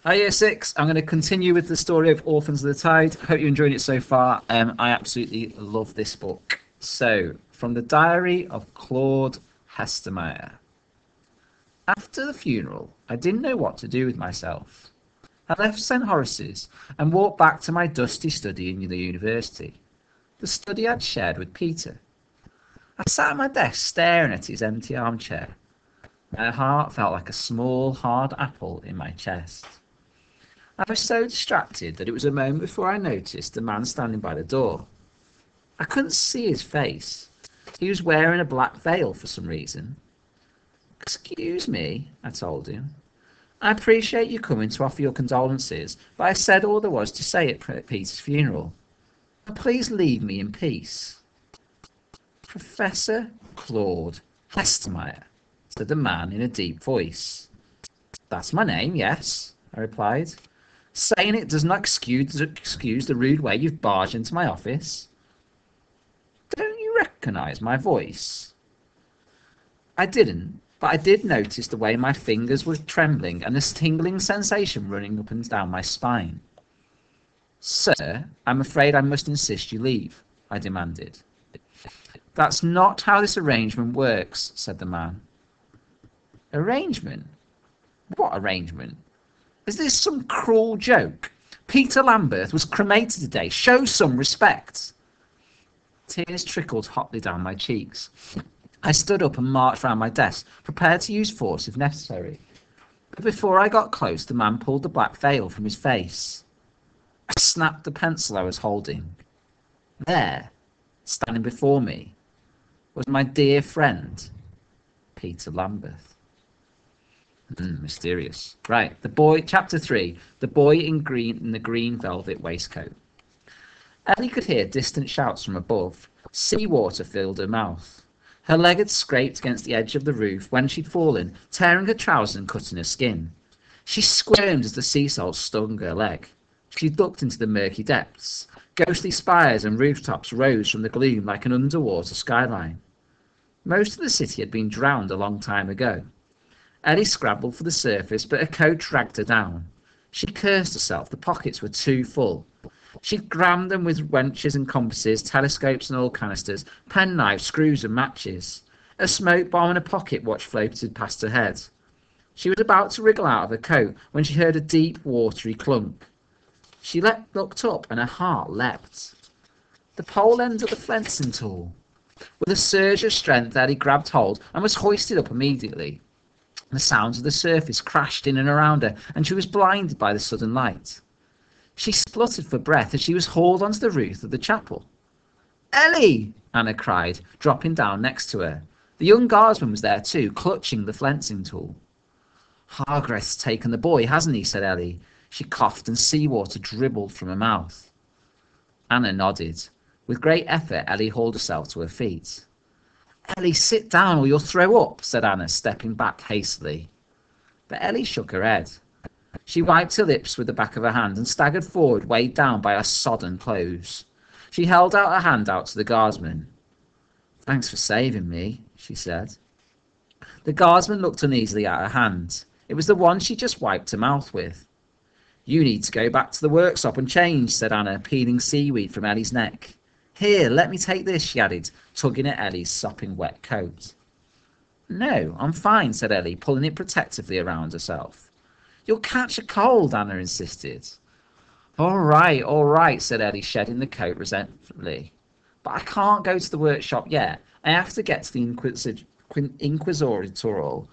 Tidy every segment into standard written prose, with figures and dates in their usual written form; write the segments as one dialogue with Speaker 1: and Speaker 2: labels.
Speaker 1: Hi, Year 6. I'm going to continue with the story of Orphans of the Tide. Hope you're enjoying it so far. I absolutely love this book. So, from the diary of Claude Hestermeyer. After the funeral, I didn't know what to do with myself. I left St. Horace's and walked back to my dusty study in the university, the study I'd shared with Peter. I sat at my desk staring at his empty armchair. My heart felt like a small, hard apple in my chest. I was so distracted that it was a moment before I noticed the man standing by the door. I couldn't see his face. He was wearing a black veil for some reason. "Excuse me," I told him. "I appreciate you coming to offer your condolences, but I said all there was to say at Peter's funeral. Please leave me in peace." "Professor Claude Hestermeyer," said the man in a deep voice. "That's my name, yes," I replied. "Saying it does not excuse the rude way you've barged into my office." "Don't you recognise my voice?" I didn't, but I did notice the way my fingers were trembling and this tingling sensation running up and down my spine. "Sir, I'm afraid I must insist you leave," I demanded. "That's not how this arrangement works," said the man. "Arrangement? What arrangement? Is this some cruel joke? Peter Lambert was cremated today. Show some respect." Tears trickled hotly down my cheeks. I stood up and marched round my desk, prepared to use force if necessary. But before I got close, the man pulled the black veil from his face. I snapped the pencil I was holding. There, standing before me, was my dear friend, Peter Lambert. Mysterious. Right, the boy, chapter 3, the boy in the green velvet waistcoat. Ellie could hear distant shouts from above. Seawater filled her mouth. Her leg had scraped against the edge of the roof when she'd fallen, tearing her trousers and cutting her skin. She squirmed as the sea salt stung her leg. She looked into the murky depths. Ghostly spires and rooftops rose from the gloom like an underwater skyline. Most of the city had been drowned a long time ago. Ellie scrabbled for the surface, but her coat dragged her down. She cursed herself. The pockets were too full. She'd crammed them with wrenches and compasses, telescopes and oil canisters, penknives, screws and matches. A smoke bomb and a pocket watch floated past her head. She was about to wriggle out of her coat when she heard a deep, watery clunk. She looked up and her heart leapt. The pole end of the fencing tool. With a surge of strength, Ellie grabbed hold and was hoisted up immediately. The sounds of the surface crashed in and around her, and she was blinded by the sudden light. She spluttered for breath as she was hauled onto the roof of the chapel. "Ellie!" Anna cried, dropping down next to her. The young guardsman was there too, clutching the fencing tool. "Hargreth's taken the boy, hasn't he?" said Ellie. She coughed and seawater dribbled from her mouth. Anna nodded. With great effort, Ellie hauled herself to her feet. "Ellie, sit down or you'll throw up," said Anna, stepping back hastily. But Ellie shook her head. She wiped her lips with the back of her hand and staggered forward, weighed down by her sodden clothes. She held out her hand out to the guardsman. "Thanks for saving me," she said. The guardsman looked uneasily at her hand. It was the one she just wiped her mouth with. "You need to go back to the workshop and change," said Anna, peeling seaweed from Ellie's neck. "Here, let me take this," she added, tugging at Ellie's sopping wet coat. "No, I'm fine," said Ellie, pulling it protectively around herself. "You'll catch a cold," Anna insisted. All right," said Ellie, shedding the coat resentfully. "But I can't go to the workshop yet. I have to get to the inquisitorial...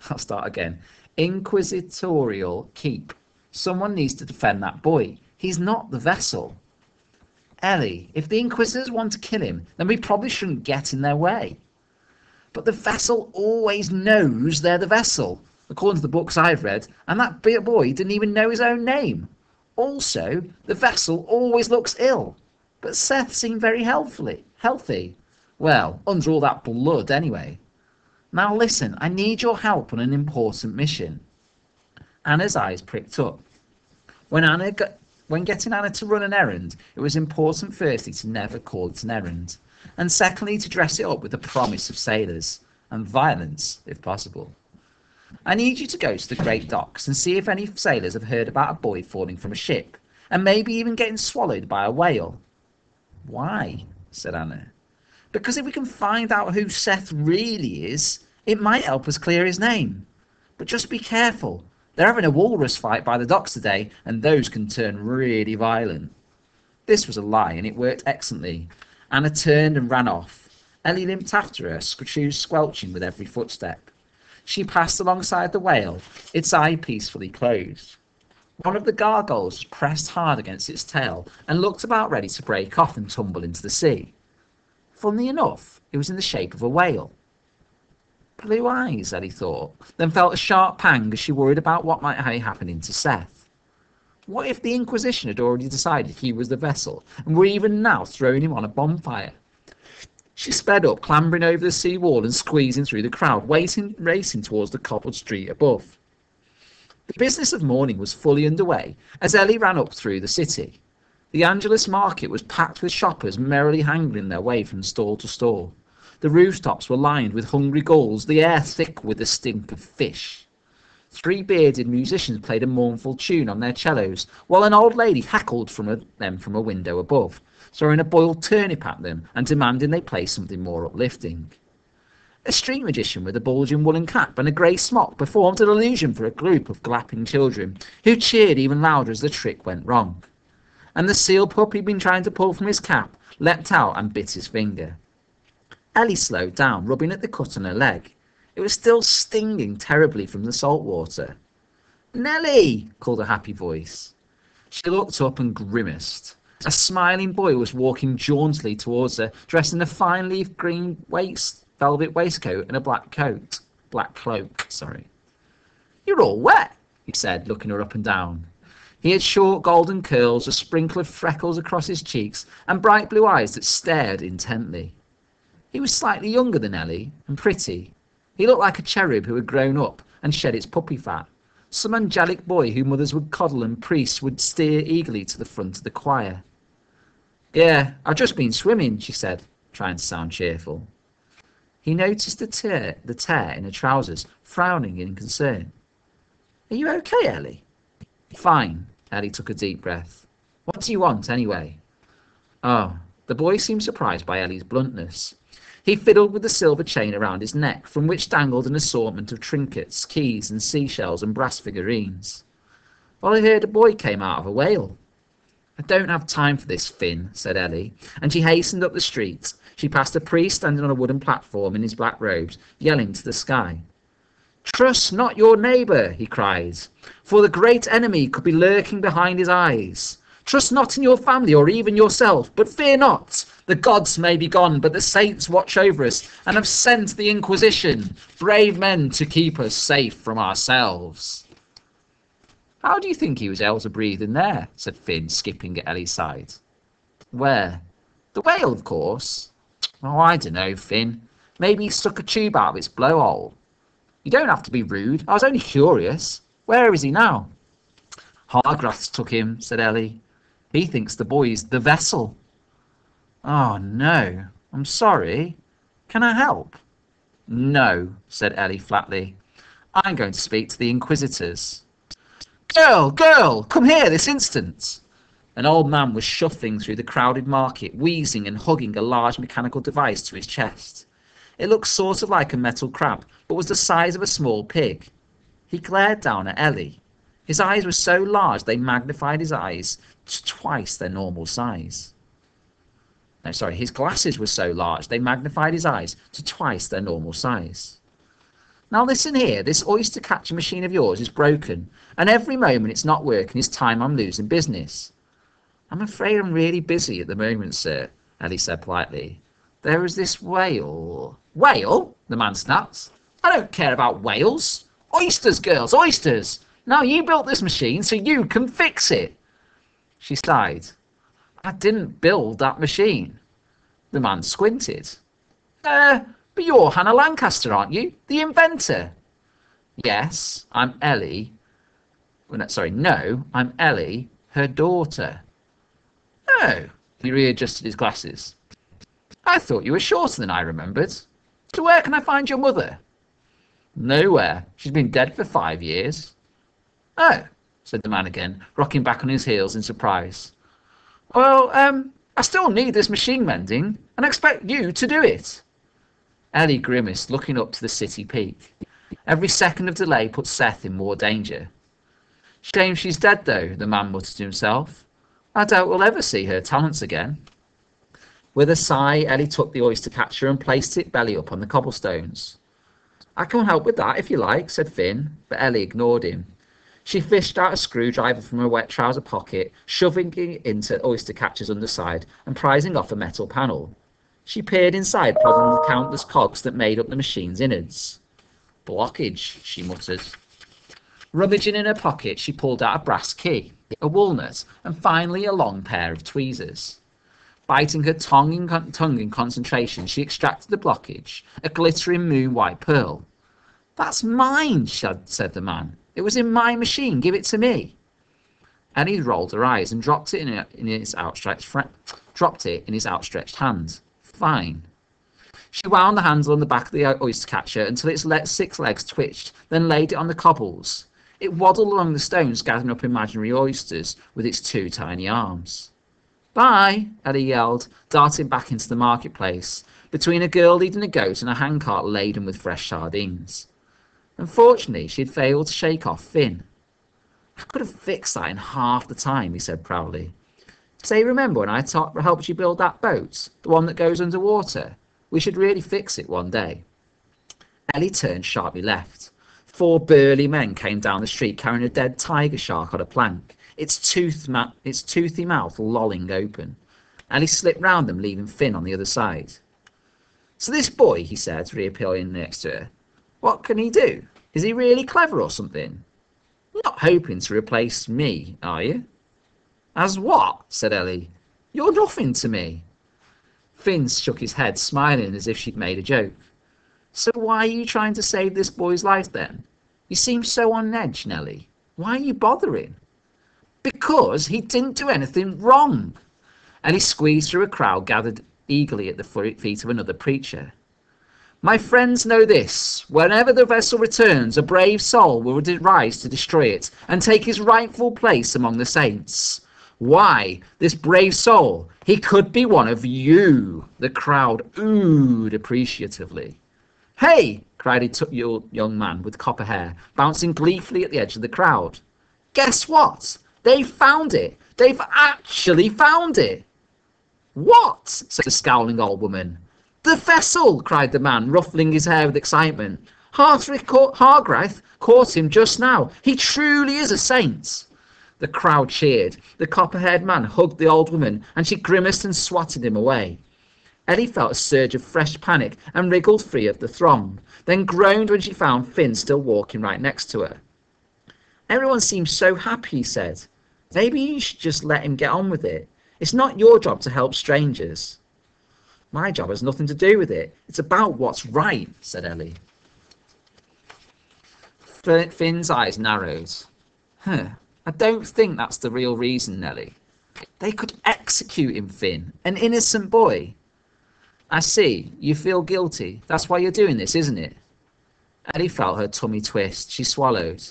Speaker 1: I'll start again. Inquisitorial keep. Someone needs to defend that boy. He's not the vessel." "Ellie, if the Inquisitors want to kill him, then we probably shouldn't get in their way." "But the vessel always knows they're the vessel, according to the books I've read, and that boy didn't even know his own name. Also, the vessel always looks ill, but Seth seemed very healthy. Well, under all that blood anyway. Now listen, I need your help on an important mission." Anna's eyes pricked up. When getting Anna to run an errand, it was important firstly to never call it an errand, and secondly to dress it up with the promise of sailors, and violence if possible. I need you to go to the Great Docks and see if any sailors have heard about a boy falling from a ship, and maybe even getting swallowed by a whale." "Why?" said Anna. "Because if we can find out who Seth really is, it might help us clear his name. But just be careful. They're having a walrus fight by the docks today, and those can turn really violent." This was a lie, and it worked excellently. Anna turned and ran off. Ellie limped after her, shoes squelching with every footstep. She passed alongside the whale, its eye peacefully closed. One of the gargoyles was pressed hard against its tail and looked about ready to break off and tumble into the sea. Funnily enough, it was in the shape of a whale. Blue eyes, Ellie thought, then felt a sharp pang as she worried about what might be happening to Seth. What if the Inquisition had already decided he was the vessel and were even now throwing him on a bonfire? She sped up, clambering over the sea wall and squeezing through the crowd, racing towards the cobbled street above. The business of morning was fully underway as Ellie ran up through the city. The Angelus market was packed with shoppers merrily haggling their way from stall to stall. The rooftops were lined with hungry gulls, the air thick with the stink of fish. 3 bearded musicians played a mournful tune on their cellos, while an old lady heckled them from a window above, throwing a boiled turnip at them and demanding they play something more uplifting. A street magician with a bulging woolen cap and a grey smock performed an illusion for a group of glapping children, who cheered even louder as the trick went wrong. And the seal pup he'd been trying to pull from his cap leapt out and bit his finger. Ellie slowed down, rubbing at the cut on her leg. It was still stinging terribly from the salt water. "Nellie!" called a happy voice. She looked up and grimaced. A smiling boy was walking jauntily towards her, dressed in a fine leaf green velvet waistcoat and a black cloak. "You're all wet," he said, looking her up and down. He had short golden curls, a sprinkle of freckles across his cheeks, and bright blue eyes that stared intently. He was slightly younger than Ellie, and pretty. He looked like a cherub who had grown up and shed its puppy fat, some angelic boy who mothers would coddle and priests would steer eagerly to the front of the choir. "Yeah, I've just been swimming," she said, trying to sound cheerful. He noticed the tear in her trousers, frowning in concern. "Are you okay, Ellie?" "Fine." Ellie took a deep breath. "What do you want, anyway?" Oh, the boy seemed surprised by Ellie's bluntness. He fiddled with the silver chain around his neck, from which dangled an assortment of trinkets, keys and seashells and brass figurines. "Well, I heard a boy came out of a whale." "I don't have time for this, Finn," said Ellie, and she hastened up the street. She passed a priest standing on a wooden platform in his black robes, yelling to the sky. "Trust not your neighbour," he cried, "for the great enemy could be lurking behind his eyes. Trust not in your family or even yourself, but fear not. The gods may be gone, but the saints watch over us and have sent the Inquisition, brave men to keep us safe from ourselves." "How do you think he was able to breathe in there?" said Finn, skipping at Ellie's side. "Where?" "The whale, of course." "Oh, I don't know, Finn. Maybe he stuck a tube out of its blowhole." "You don't have to be rude. I was only curious. Where is he now?" "Hargrath's took him," said Ellie. "He thinks the boy's the vessel." "Oh, no. I'm sorry. Can I help?" "No," said Ellie flatly. "I'm going to speak to the Inquisitors." Girl, come here this instant." An old man was shuffling through the crowded market, wheezing and hugging a large mechanical device to his chest. It looked sort of like a metal crab, but was the size of a small pig. He glared down at Ellie. His eyes were so large they magnified his eyes to twice their normal size. No, sorry, his glasses were so large they magnified his eyes to twice their normal size. "Now listen here, this oyster catcher machine of yours is broken, and every moment it's not working is time I'm losing business." "I'm afraid I'm really busy at the moment, sir," Ellie said politely. "There is this whale." "Whale?" the man snapped. "I don't care about whales. Oysters, girls, oysters. Now you built this machine so you can fix it." She sighed. "I didn't build that machine." The man squinted. But you're Hannah Lancaster, aren't you? The inventor." "Yes, I'm Ellie." No, I'm Ellie, her daughter." "Oh," he readjusted his glasses. "I thought you were shorter than I remembered. So where can I find your mother?" Nowhere. She's been dead for 5 years. Oh, said the man again, rocking back on his heels in surprise. Well, I still need this machine mending, and I expect you to do it. Ellie grimaced, looking up to the city peak. Every second of delay put Seth in more danger. Shame she's dead, though, the man muttered to himself. I doubt we'll ever see her talents again. With a sigh, Ellie took the oyster catcher and placed it belly up on the cobblestones. I can help with that if you like, said Finn, but Ellie ignored him. She fished out a screwdriver from her wet trouser pocket, shoving it into oyster catcher's underside and prizing off a metal panel. She peered inside, prodding the countless cogs that made up the machine's innards. Blockage, she muttered. Rummaging in her pocket, she pulled out a brass key, a walnut, and finally a long pair of tweezers. Biting her tongue in concentration, she extracted the blockage, a glittering moon-white pearl. That's mine, said the man. It was in my machine. Give it to me. Ellie rolled her eyes and dropped it in his outstretched hand. Fine. She wound the handle on the back of the oyster catcher until its 6 legs twitched, then laid it on the cobbles. It waddled along the stones, gathering up imaginary oysters with its 2 tiny arms. Bye, Ellie yelled, darting back into the marketplace, between a girl leading a goat and a handcart laden with fresh sardines. Unfortunately, she had failed to shake off Finn. I could have fixed that in half the time, he said proudly. Say, remember when I helped you build that boat, the one that goes underwater? We should really fix it one day. Ellie turned sharply left. 4 burly men came down the street carrying a dead tiger shark on a plank, its toothy mouth lolling open. Ellie slipped round them, leaving Finn on the other side. So this boy, he said, reappearing next to her, what can he do? Is he really clever or something? You're not hoping to replace me, are you? As what? Said Ellie. You're nothing to me. Finn shook his head, smiling as if she'd made a joke. So why are you trying to save this boy's life then? You seem so on edge, Nellie. Why are you bothering? Because he didn't do anything wrong. Ellie squeezed through a crowd gathered eagerly at the feet of another preacher. My friends know this. Whenever the vessel returns, a brave soul will rise to destroy it and take his rightful place among the saints. Why, this brave soul, he could be one of you. The crowd oohed appreciatively. Hey, cried a young man with copper hair, bouncing gleefully at the edge of the crowd. Guess what? They've found it. They've actually found it. What? Said the scowling old woman. The vessel, cried the man, ruffling his hair with excitement. Hargraith caught him just now. He truly is a saint. The crowd cheered. The copper-haired man hugged the old woman, and she grimaced and swatted him away. Ellie felt a surge of fresh panic and wriggled free of the throng, then groaned when she found Finn still walking right next to her. Everyone seems so happy, he said. Maybe you should just let him get on with it. It's not your job to help strangers. My job has nothing to do with it. It's about what's right, said Ellie. Finn's eyes narrowed. I don't think that's the real reason, Nellie. They could execute him, Finn, an innocent boy. I see. You feel guilty. That's why you're doing this, isn't it? Ellie felt her tummy twist. She swallowed.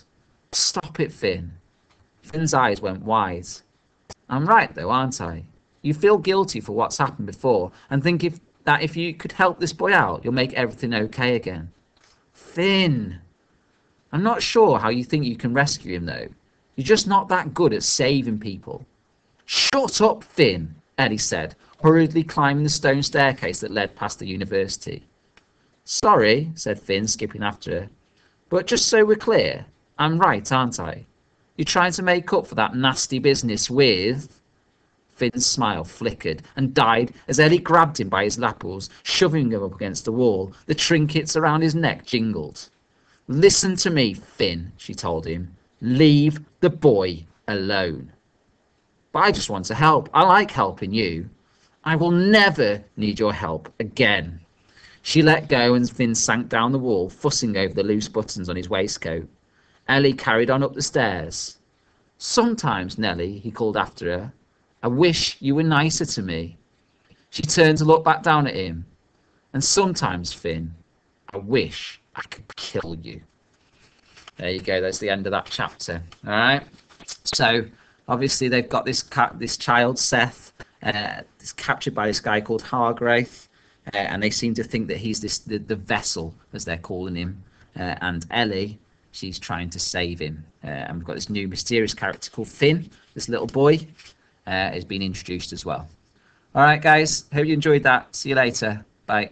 Speaker 1: Stop it, Finn. Finn's eyes went wide. I'm right, though, aren't I? You feel guilty for what's happened before and think that if you could help this boy out, you'll make everything okay again. Finn! I'm not sure how you think you can rescue him, though. You're just not that good at saving people. Shut up, Finn, Ellie said, hurriedly climbing the stone staircase that led past the university. Sorry, said Finn, skipping after her. But just so we're clear, I'm right, aren't I? You're trying to make up for that nasty business with... Finn's smile flickered and died as Ellie grabbed him by his lapels, shoving him up against the wall. The trinkets around his neck jingled. Listen to me, Finn, she told him. Leave the boy alone. But I just want to help. I like helping you. I will never need your help again. She let go and Finn sank down the wall, fussing over the loose buttons on his waistcoat. Ellie carried on up the stairs. Sometimes, Nellie, he called after her, I wish you were nicer to me. She turned to look back down at him. And sometimes, Finn, I wish I could kill you. There you go. That's the end of that chapter. All right. So obviously they've got this child Seth, is captured by this guy called Hargrave, and they seem to think that he's the vessel, as they're calling him. And Ellie, she's trying to save him. And we've got this new mysterious character called Finn. This little boy has been introduced as well. All right, guys. Hope you enjoyed that. See you later. Bye.